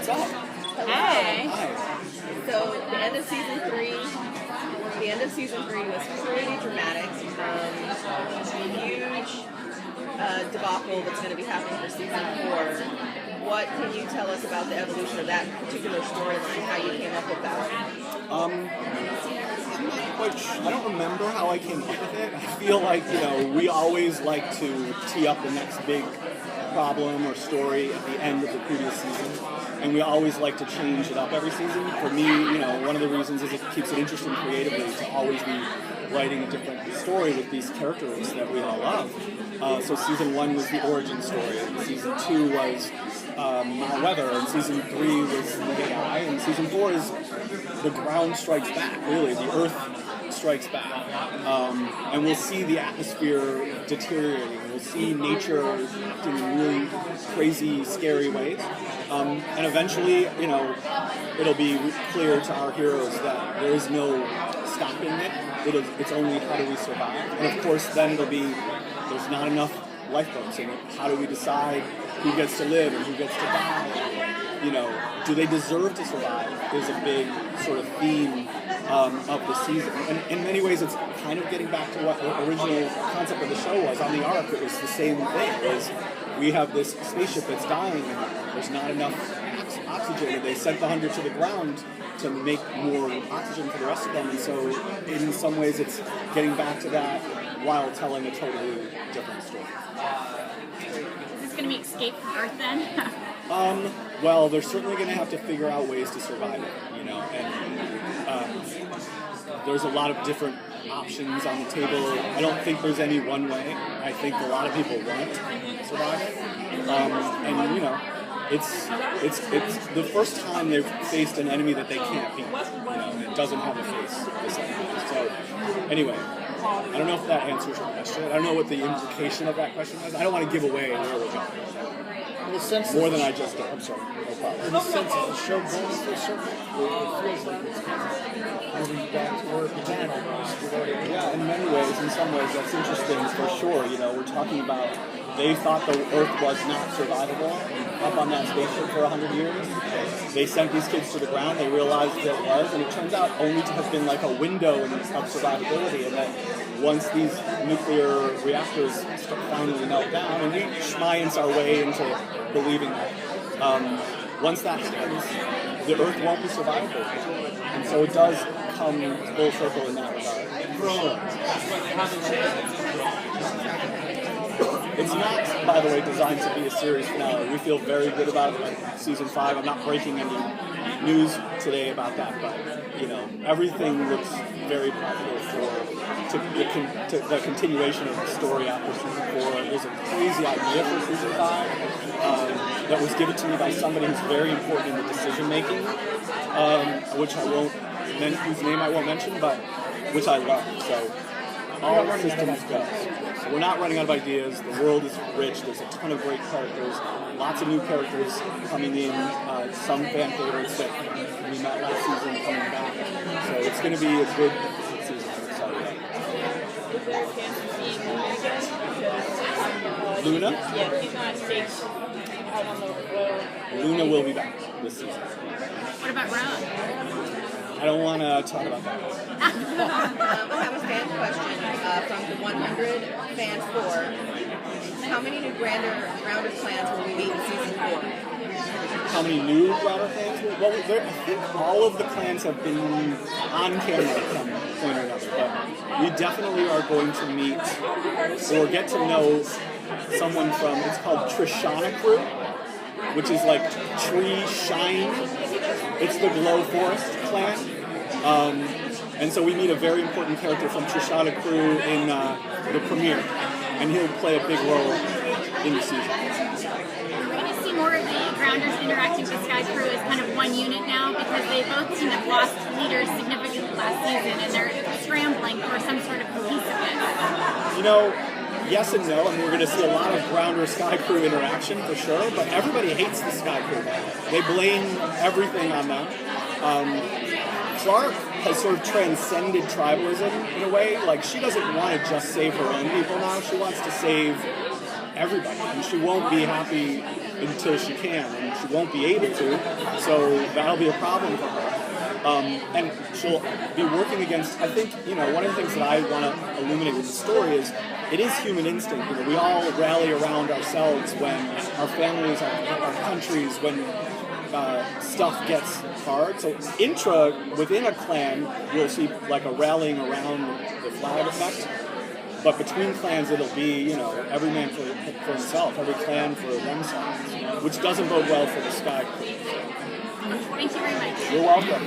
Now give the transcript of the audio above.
What's up? Hey. Hi. So the end of season three was pretty dramatic. Huge debacle that's going to be happening for season 4. What can you tell us about the evolution of that particular storyline? How you came up with that? I don't remember how I came up with it. I feel like, we always like to tee up the next big problem or story at the end of the previous season. And we always like to change it up every season. For me, one of the reasons is it keeps it interesting creatively to always be writing a different story with these characters that we all love. So season 1 was the origin story, and season 2 was mild weather, and season 3 was the AI, and season 4 is the ground strikes back, really, the earth strikes back. And we'll see the atmosphere deteriorating. We'll see nature acting in really crazy, scary ways. And eventually, it'll be clear to our heroes that there is no stopping it. It's only how do we survive. And of course, then it'll be there's not enough lifeboats in it. How do we decide who gets to live and who gets to die? Do they deserve to survive is a big sort of theme of the season. And in many ways, it's kind of getting back to what the original concept of the show was. On the Ark, it was the same thing. We have this spaceship that's dying, and there's not enough oxygen, and they sent the 100 to the ground to make more oxygen for the rest of them. And so, in some ways, it's getting back to that while telling a totally different story. Is this going to be Escape from Earth then? Well, they're certainly going to have to figure out ways to survive it, and there's a lot of different options on the table. I don't think there's any one way. I think a lot of people want to survive it. It's the first time they've faced an enemy that they can't beat. It doesn't have a face. So, anyway, I don't know if that answers your question. I don't know what the implication of that question was. I don't want to give away where we're going. More than I just did. I'm sorry. No problem. In the sense of the show going full circle, it feels like it's moving back to where it began almost. Yeah, in many ways, in some ways, that's interesting for sure. We're talking about they thought the Earth was not survivable up on that spaceship for 100 years. They sent these kids to the ground. They realized that it was, and it turns out only to have been like a window of survivability, and that once these nuclear reactors finally melt down, and we schmience our way into believing that, once that happens, the Earth won't be survivable. And so it does come full circle in that regard. For sure. It's not, by the way, designed to be a series finale. We feel very good about season 5. I'm not breaking any news today about that, but everything looks very positive to the continuation of the story after season 4. There's a crazy idea for season 5 that was given to me by somebody who's very important in the decision making, whose name I won't mention, but which I love. So all systems go. So we're not running out of ideas. The world is rich. There's a ton of great characters. Lots of new characters coming in. Some fan favorites that we met last season coming back. So it's going to be a good season. I'm excited about it. Is there a chance of seeing Luna again? Luna? Yeah, she's not stage out on the road. Luna will be back this season. What about Rowan? I don't want to talk about that. I have a fan question from the 100 fan 4. How many new Grounder clans will we meet in season 4? How many new Grounder clans? Well, I think all of the clans have been on camera at some point or another, but we definitely are going to meet or get to know someone from, it's called Trishana Crew, which is like Tree Shine. It's the Glow Forest clan. And so we meet a very important character from Trishana Crew in the premiere, and he'll play a big role in the season. We're going to see more of the Grounders interacting with Sky Crew as kind of one unit now, because they both seem to have lost leaders significantly last season, and they're scrambling for some sort of cohesiveness. Yes and no, and we're going to see a lot of Grounder Sky Crew interaction for sure, but everybody hates the Sky Crew. They blame everything on them. Clark has sort of transcended tribalism in a way. Like, she doesn't want to just save her own people now. She wants to save everybody, and she won't be happy until she can, and she won't be able to, so that'll be a problem for her. And she'll be working against, I think, one of the things that I want to illuminate with the story is it is human instinct. We all rally around ourselves when our families, our countries, when stuff gets hard. So within a clan, we'll see like a rallying around the flag effect. But between clans, it'll be, every man for himself, every clan for themselves, which doesn't bode well for the Sky Crew. Thank you very much. You're welcome.